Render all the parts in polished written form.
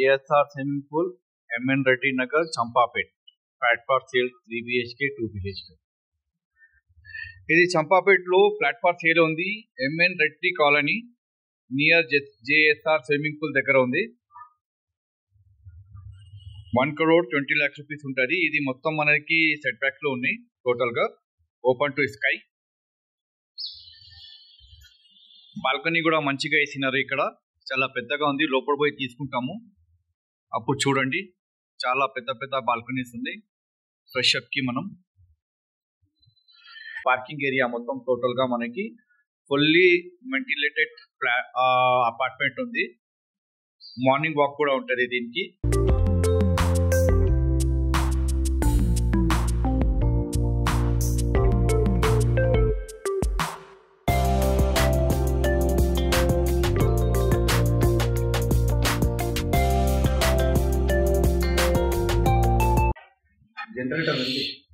JSR swimming pool, MN Reddy Nagar, Champapet. Flat for sale 3 BHK, 2 BHK. ఇది చంపాపేటలో flat far sale ఉంది. MN Reddy colony near JSR swimming pool దగ్గర ఉంది. 1 crore 20 lakhs rupees ఉంటుంది. ఇది మొత్తం మనకి set backs లో ఉన్నాయి. టోటల్ గా ఓపెన్ టు స్కై. బాల్కనీ కూడా మంచిగా వేసినారు. ఇక్కడ చాలా పెద్దగా ఉంది. లోపల పోయి తీసుకుంటాము అప్పుడు చూడండి. చాలా పెద్ద పెద్ద బాల్కనీస్ ఉంది. ఫ్రెష్ అప్ కి మనం పార్కింగ్ ఏరియా మొత్తం టోటల్ గా మనకి ఫుల్లీ వెంటిలేటెడ్ అపార్ట్మెంట్ ఉంది. మార్నింగ్ వాక్ కూడా ఉంటుంది దీనికి.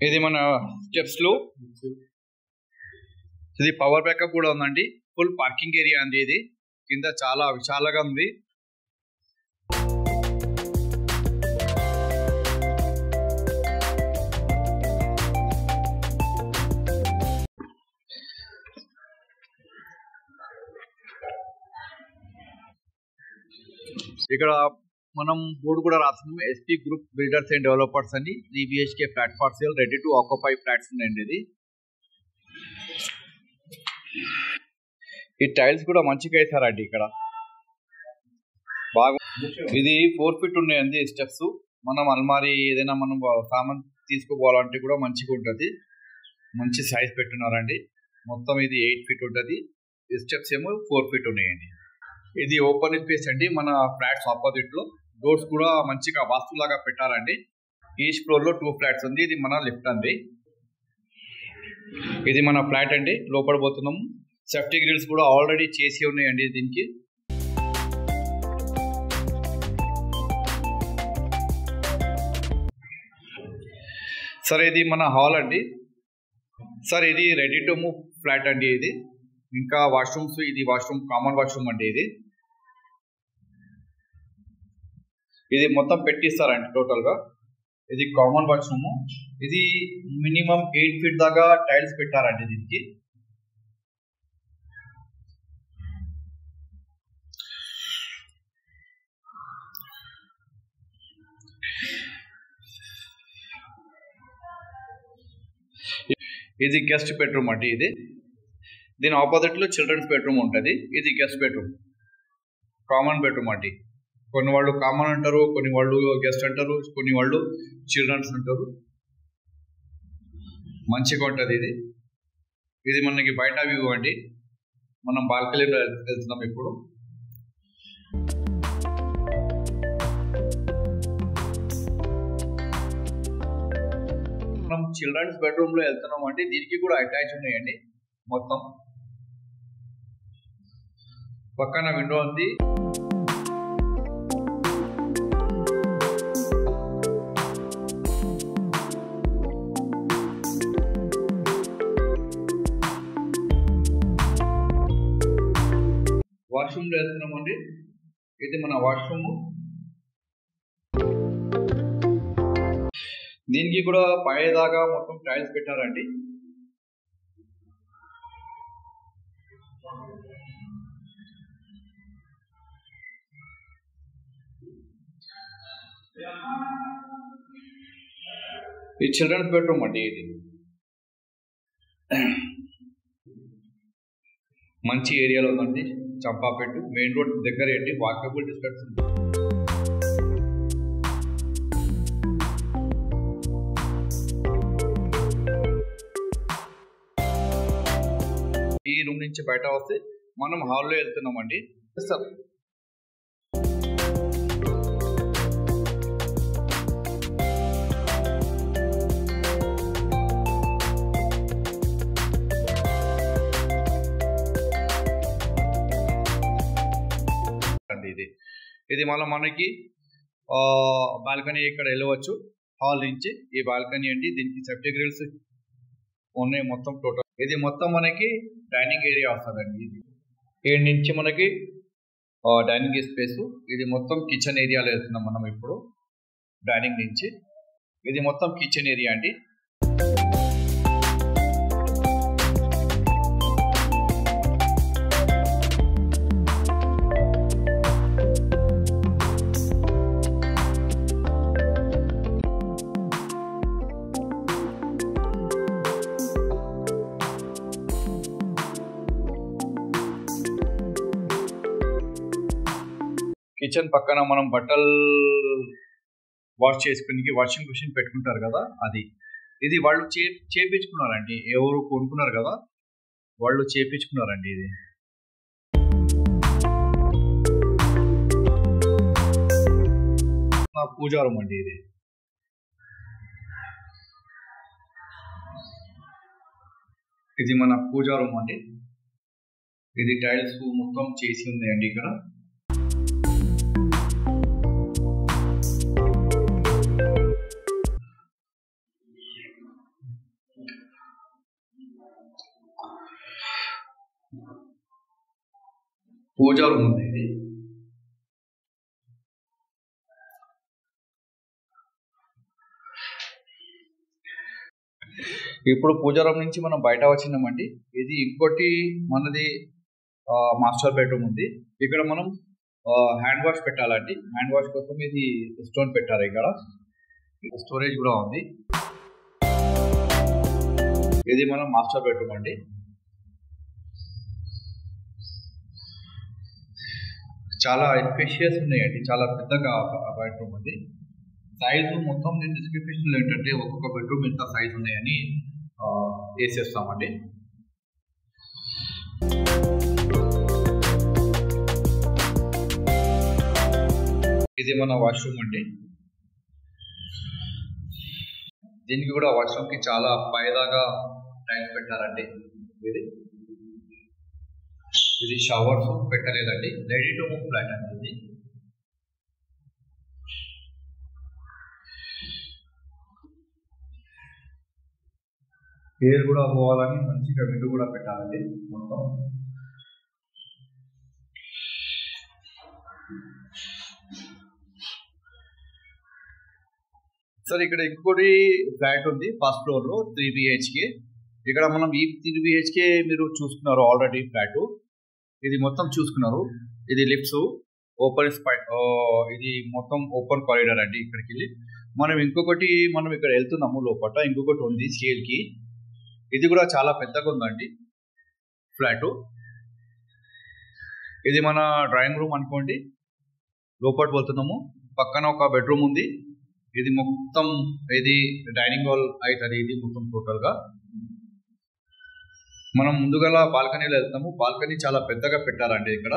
ఇది మన స్టెప్స్ లో ఇది పవర్ బ్యాకప్ కూడా ఉందండి. ఫుల్ పార్కింగ్ ఏరియా అండి. ఇది కింద చాలా విశాలంగా ఉంది. ఇక్కడ మనం బోర్డు కూడా రాస్తున్నాం. SP group builders and developers అని 3 BHK flat far sale ready to occupy flats ఉన్నాయండి. ఇది ఈ టైల్స్ కూడా మంచిగా వేసారండి. ఇక్కడ బాగా ఇది 4 feet ఉన్నాయండి స్టెప్స్. మనం అల్మారీ ఏదైనా మనం సామాన్ తీసుకోవాలంటే కూడా మంచిగా ఉంటుంది. మంచి సైజ్ పెట్టున్నారండి. మొత్తం ఇది 8 feet ఉంటుంది. ఈ స్టెప్స్ ఏమో 4 feet ఉన్నాయండి. ఇది ఓపెన్ స్పేస్ అండి. మన ఫ్లాట్స్ ఆపోజిట్ లో డోర్స్ కూడా మంచిగా వాస్తులాగా పెట్టారండి. ఈస్ట్ ఫ్లోర్ లో 2 flats ఉంది. ఇది మన లిఫ్ట్ అండి. ఇది మన ఫ్లాట్ అండి. లోపల పోతున్నాము. సేఫ్టీ గ్రిల్స్ కూడా ఆల్రెడీ చేసి ఉన్నాయండి దీనికి. సార్ ఇది మన హాల్ అండి. సార్ ఇది రెడీ టు మూవ్ ఫ్లాట్ అండి. ఇది ఇంకా వాష్రూమ్స్, ఇది వాష్రూమ్ కామన్ వాష్రూమ్ అండి. ఇది మొత్తం పెట్టిస్తారండి టోటల్ గా. ఇది కామన్ వాష్రూమ్. ఇది మినిమం 8 feet దాకా టైల్స్ పెట్టారండి దీనికి. ఇది గెస్ట్ బెడ్రూమ్ అండి. ఇది దీని ఆపోజిట్ లో చిల్డ్రన్స్ బెడ్రూమ్ ఉంటుంది. ఇది గెస్ట్ బెడ్రూమ్, కామన్ బెడ్రూమ్ అండి. కొన్ని వాళ్ళు కామన్ అంటారు, కొన్ని వాళ్ళు గెస్ట్ అంటారు, కొన్ని వాళ్ళు చిల్డ్రన్స్ అంటారు. మంచిగా ఉంటుంది ఇది. ఇది మనకి బయట వ్యూ అండి. మనం బాల్కనీలో వెళ్తున్నాం ఇప్పుడు. మనం చిల్డ్రన్స్ బెడ్రూమ్ లో వెళ్తున్నాం అంటే దీనికి కూడా అటాచ్ ఉన్నాయండి. మొత్తం పక్కన విండో ఉంది. వాష్రూమ్ లో వెళ్తున్నామండి. ఇది మన వాష్రూమ్. దీనికి కూడా పైదాకా మొత్తం టైల్స్ పెట్టారండి. ఇది చిల్డ్రన్స్ బెడ్రూమ్ అండి. ఇది మంచి ఏరియాలో ఉందండి. చంపాపేట మెయిన్ రోడ్ దగ్గర ఏంటి వాకబుల్ డిస్టెన్స్ ఉంది. ఈ రూమ్ నుంచి బయట వస్తే మనం హాల్లో వెళ్తున్నామండి. సార్ ఇది మళ్ళీ మనకి బాల్కనీ ఇక్కడ వెళ్ళవచ్చు. హాల్ నుంచి ఈ బాల్కనీ అండి. దీనికి సేఫ్టీ గ్రిల్స్ ఉన్నాయి మొత్తం టోటల్. ఇది మొత్తం మనకి డైనింగ్ ఏరియా వస్తుందండి. ఇది 7 నుంచి మనకి డైనింగ్ స్పేస్. ఇది మొత్తం కిచెన్ ఏరియాలో వెళ్తున్నాం మనం ఇప్పుడు. డైనింగ్ నుంచి ఇది మొత్తం కిచెన్ ఏరియా అండి. కిచెన్ పక్కన మనం బట్టలు వాష్ చేసుకుని వాషింగ్ మిషన్ పెట్టుకుంటారు కదా, అది. ఇది వాళ్ళు చేపించుకున్నారండి. ఎవరు కొనుక్కున్నారు కదా వాళ్ళు చేపించుకున్నారండి. ఇది పూజా రూమ్ అండి. ఇది మన పూజా రూమ్ అండి. ఇది టైల్స్ మొత్తం చేసి ఉన్నాయండి ఇక్కడ. పూజా రూమ్ ఉంది ఇది. ఇప్పుడు పూజా రూమ్ నుంచి మనం బయట వచ్చినామండి. ఇది ఇంకోటి మనది మాస్టర్ బెడ్రూమ్ ఉంది. ఇక్కడ మనం హ్యాండ్ వాష్ పెట్టాలండి. హ్యాండ్ వాష్ కోసం ఇది స్టోన్ పెట్టారు. ఇక్కడ స్టోరేజ్ కూడా ఉంది. ఇది మనం మాస్టర్ బెడ్రూమ్ అండి. చాలా స్పేషియస్ ఉన్నాయండి. చాలా పెద్దగా బెడ్రూమ్ ఉంది. సైజు మొత్తం నేను డిస్క్రిప్షన్లో ఏంటంటే ఒక్కొక్క బెడ్రూమ్ ఎంత సైజ్ ఉన్నాయని వేసేస్తామండి. ఇది మన వాష్రూమ్ అండి. దీనికి కూడా వాష్రూమ్కి చాలా పైదాగా టైల్స్ పెట్టారండి. ఇది షవర్స్ పెట్టలేదండి. రెడీ టు మూవ్ ఫ్లాట్ అండి ఇది. ఎయిర్ కూడా పోవాలని మంచిగా విండో కూడా పెట్టాలండి మొత్తం. సార్ ఇక్కడ ఇంకోటి ఫ్లాట్ ఉంది ఫస్ట్ ఫ్లోర్ లో 3 BHK. ఇక్కడ మనం ఈ 3 BHK మీరు చూసుకున్నారు ఆల్రెడీ ఫ్లాట్. ఇది మొత్తం చూసుకున్నారు. ఇది లిఫ్ట్స్ ఓపెన్ ఇది మొత్తం ఓపెన్ కారిడార్ అండి. ఇక్కడికి వెళ్ళి మనం ఇంకొకటి మనం ఇక్కడ వెళ్తున్నాము లోపల. ఇంకొకటి ఉంది స్కేల్ కి. ఇది కూడా చాలా పెద్దగా ఉందండి ఫ్లాట్. ఇది మన డ్రాయింగ్ రూమ్ అనుకోండి. లోపల పోతున్నాము. పక్కన ఒక బెడ్రూమ్ ఉంది. ఇది మొత్తం ఇది డైనింగ్ హాల్ అవుతుంది. ఇది మొత్తం టోటల్ గా మనం ముందుగా బాల్కనీలో వెళ్తాము. బాల్కనీ చాలా పెద్దగా పెట్టారండి ఇక్కడ.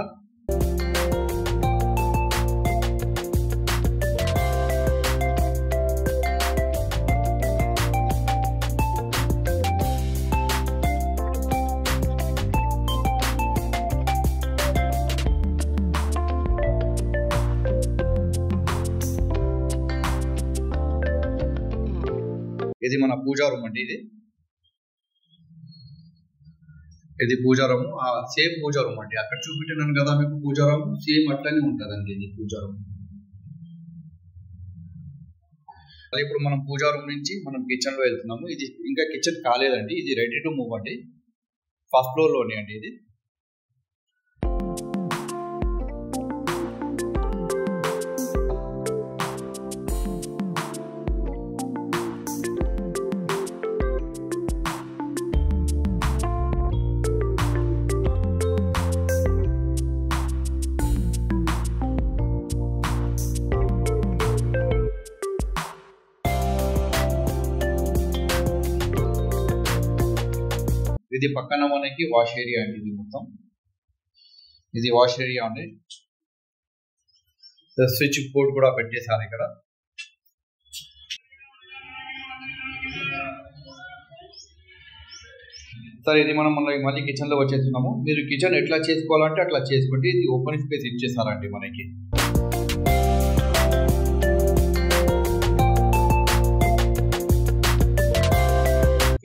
ఇది మన పూజా రూమ్ అండి. ఇది పూజా రూమ్. సేమ్ పూజా రూమ్ అండి. అక్కడ చూపించాను కదా మీకు పూజా రూమ్ సేమ్ అట్లనే ఉంటుందండి ఇది పూజా రూమ్. ఇప్పుడు మనం పూజా రూమ్ నుంచి మనం కిచెన్ లో వెళ్తున్నాము. ఇది ఇంకా కిచెన్ కాలేదండి. ఇది రెడీ టు మూవ్ అండి. ఫస్ట్ ఫ్లోర్ లోనే అండి ఇది. ఇది పక్కన మనకి వాష్ ఏరియా అండి. ఇది మొత్తం ఇది వాష్ ఏరియా అండి. స్విచ్ బోర్డ్ కూడా పెట్టేశారు ఇక్కడ. సరే ఇది మనం మళ్ళీ కిచెన్ లో వచ్చేస్తున్నాము. మీరు కిచెన్ ఎట్లా చేసుకోవాలంటే అట్లా చేసుకోండి. ఇది ఓపెన్ స్పేస్ ఇచ్చేసారండి మనకి.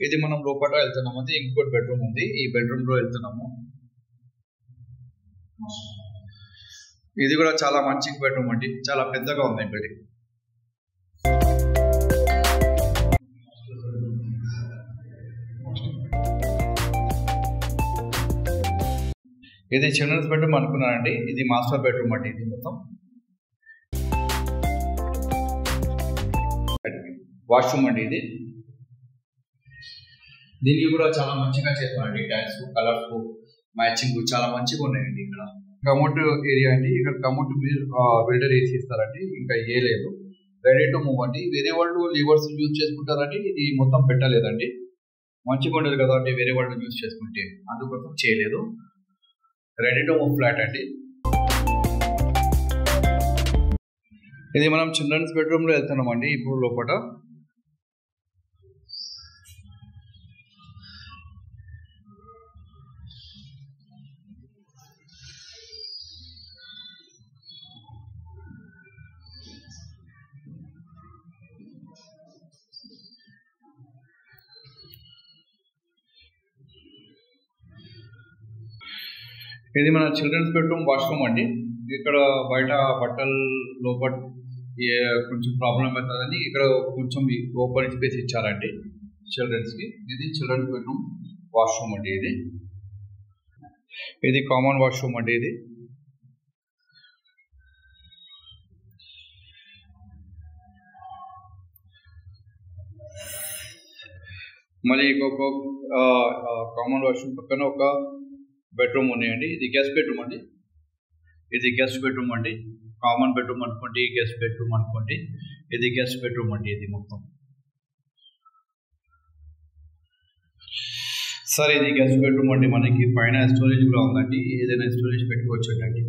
ఇది మనం లోపల వెళ్తున్నాము. అది ఇంకోటి బెడ్రూమ్ ఉంది. ఈ బెడ్రూమ్ లో వెళ్తున్నాము. ఇది కూడా చాలా మంచి బెడ్రూమ్ అండి, చాలా పెద్దగా ఉంది బెడ్. ఇది చిల్డ్రన్స్ బెడ్రూమ్ అనుకున్నానండి, ఇది మాస్టర్ బెడ్రూమ్ అండి. ఇది మొత్తం వాష్రూమ్ అండి. ఇది దీనికి కూడా చాలా మంచిగా చేస్తారండి, టైల్స్ కలర్స్ మ్యాచింగ్ చాలా మంచిగా ఉన్నాయండి. ఇక్కడ కమోట్ ఏరియా అండి, ఇక్కడ కమోట్ బిల్డర్ వేసి ఇస్తారండి, ఇంకా ఏ లేదు. రెడీ టు మూవ్ అండి. వేరే వాళ్ళు లివర్స్ యూజ్ చేసుకుంటారండి, ఇది మొత్తం పెట్టలేదండి. మంచిగా ఉండదు కదా అంటే వేరే వాళ్ళు యూజ్ చేసుకుంటే, అందుకోసం చేయలేదు. రెడీ టు మూవ్ ఫ్లాట్ అండి. ఇది మనం చిల్డ్రన్స్ బెడ్రూమ్ లో వెళ్తున్నాం అండి. ఇప్పుడు లోపల ఇది మన చిల్డ్రన్స్ బెడ్రూమ్ వాష్రూమ్ అండి. ఇక్కడ బయట బట్టలు లోపల కొంచెం ప్రాబ్లం అవుతుందని ఇక్కడ కొంచెం ఓపెన్ స్పేస్ ఇచ్చారండి చిల్డ్రన్స్కి. ఇది చిల్డ్రన్స్ బెడ్రూమ్ వాష్రూమ్ అండి. ఇది కామన్ వాష్రూమ్ అండి. ఇది మళ్ళీ ఇంకొక కామన్ వాష్రూమ్ పక్కన ఒక బెడ్రూమ్ ఉన్నాయండి. ఇది గెస్ట్ బెడ్రూమ్ అండి. ఇది గెస్ట్ బెడ్రూమ్ అండి. కామన్ బెడ్రూమ్ అనుకోండి, గెస్ట్ బెడ్రూమ్ అనుకోండి. ఇది గెస్ట్ బెడ్రూమ్ అండి. ఇది మొత్తం సార్ ఇది గెస్ట్ బెడ్రూమ్ అండి. మనకి పైన స్టోరేజ్ కూడా ఉందండి, ఏదైనా స్టోరేజ్ పెట్టుకోవచ్చు అండి.